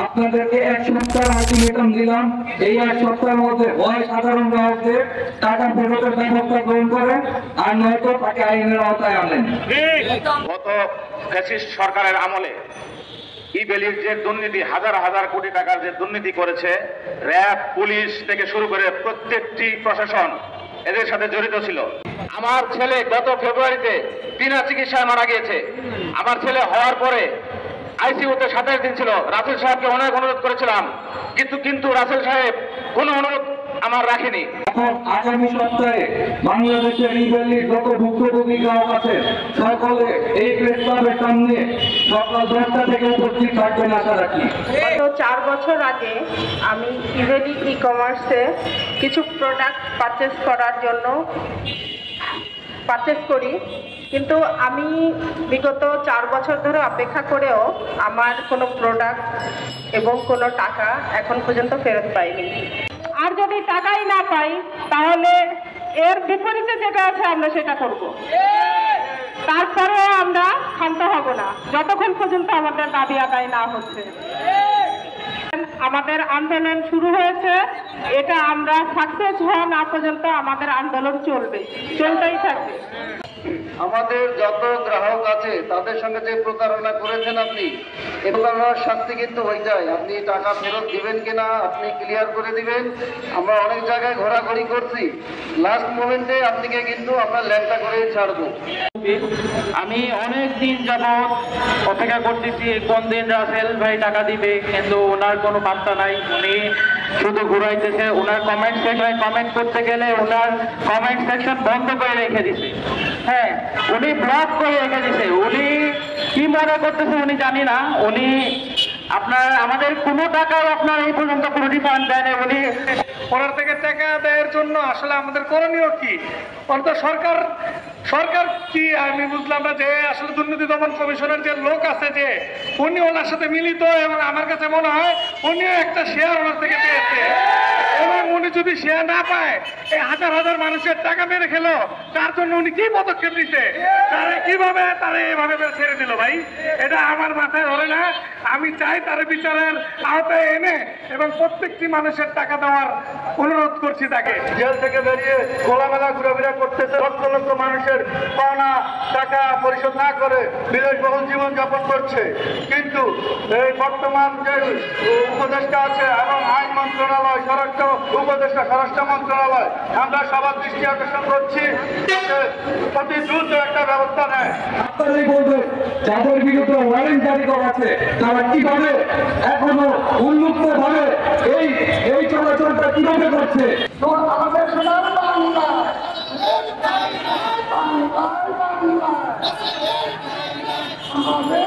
আপনাদেরকে এক সপ্তাহ আলটিমেটাম দিলাম, এই এক সপ্তাহের মধ্যে হয় সাধারণ গ্রাহকদের টাকা ফেরতের ব্যবস্থা গ্রহণ করেন, আর নয়তো তাকে আইনের আওতায় আনেন। গত ফ্যাসিস্ট সরকারের আমলে ই-বেলির যে দুর্নীতি, হাজার হাজার কোটি টাকার যে দুর্নীতি করেছে, র্যাব, পুলিশ থেকে শুরু করে প্রত্যেকটি প্রশাসন এদের সাথে জড়িত ছিল। আমার ছেলে গত ফেব্রুয়ারিতে বিনা চিকিৎসায় মারা গিয়েছে। আমার ছেলে হওয়ার পরে আইসিইউতে 27 দিন ছিল। রাসেল সাহেবকে অনেক অনুরোধ করেছিলাম, কিন্তু রাসেল সাহেব কোনো অনুরোধ আমার রাখেনি। এখন আগামী সপ্তাহে বাংলাদেশের ই-বেলির যত ভুক্তভোগী গ্রাহক আছে সকলে এই প্রেস ক্লাবের সামনে সকাল 10টা থেকে উপস্থিত থাকবেন আশা রাখি। তো 4 বছর আগে আমি ই-বেলি ই-কমার্সে কিছু প্রোডাক্ট পারচেস করি, কিন্তু আমি বিগত 4 বছর ধরে অপেক্ষা করেও আমার কোনো প্রোডাক্ট এবং কোনো টাকা এখন পর্যন্ত ফেরত পাইনি। আর যদি টাকাই না পাই তাহলে এর বিপরীতে যেটা আছে আমরা সেটা করব। তারপরেও আমরা ক্ষান্ত হব না যতক্ষণ পর্যন্ত আমাদের দাবি আদায় না হচ্ছে। আমাদের আন্দোলন শুরু হয়েছে, এটা আমরা সাকসেস হওয়া না পর্যন্ত আমাদের আন্দোলন চলতেই থাকবে। আমাদের যত গ্রাহক আছে তাদের সঙ্গে যে প্রতারণা করেছেন আপনি, এই প্রতারণার শাস্তি কিন্তু ওইটাই, আপনি টাকা ফেরত দিবেন কিনা আপনি ক্লিয়ার করে দিবেন। আমরা অনেক জায়গায় ঘোরাঘুরি করছি, লাস্ট মোমেন্টে আপনাকে কিন্তু আমরা ল্যাংটা করে ছাড়বো। আমি অনেক দিন যাবৎ অপেক্ষা করতেছি কোন দিন রাসেল ভাই টাকা দিবে, কিন্তু ওনার কোনো পাত্তা নাই। উনি শুধু ঘুরাইতেছে। ওনার কমেন্ট সেকশনে কমেন্ট করতে গেলে ওনার কমেন্ট সেকশন বন্ধ করে রেখে দিছে। হ্যাঁ, উনি ব্লক করে রেখে দিছে। উনি কি মনে করতেছে উনি জানি না। উনি আমাদের কোনো টাকাও আপনার এই পর্যন্ত কোনো রিফান্ড দেয় না। উনি ওনার থেকে টাকা আদায়ের জন্য আসলে আমাদের করণীয় কি? অর্থাৎ সরকার কি আমি বুঝলাম না যে আসলে দুর্নীতি দমন কমিশনের যে লোক আছে যে উনি ওনার সাথে মিলিত, এবং আমার কাছে মনে হয় উনিও একটা শেয়ার ওনার থেকে পেয়েছে, এবং উনি যদি শেয়ার না পায় এই হাজার হাজার মানুষের টাকা মেরে খেলো, তার জন্য উনি কি পদক্ষেপ নিছে? তারা এইভাবে ছেড়ে দিল ভাই, এটা আমার মাথায় ধরে না। আমি চাই তারা বিচারের আওতায় এনে এবং প্রত্যেকটি মানুষের টাকা দেওয়ার অনুরোধ করছি তাকে। জেল থেকে বেরিয়ে খোলামেলা ঘোরাফেরা করতেছে, লক্ষ লক্ষ মানুষের পাওনা টাকা পরিশোধ না করে বিলাসবহুল জীবন যাপন করছে। কিন্তু এই বর্তমান যে উপদেষ্টা আছে এবং আইন মন্ত্রণালয়, স্বরাষ্ট্র মন্ত্রণালয়, আমরা সবার দৃষ্টি আকর্ষণ করছি অতি দ্রুত একটা ব্যবস্থা নেয়। আপনারাই বলবেন যাদের বিরুদ্ধে ওয়ারেন্ট জারি করা আছে তারা কিভাবে এখনো উন্মুক্ত ভাবে এই চলাচলটা কিভাবে করছে। আমাদের সোনার বাংলা, আমাদের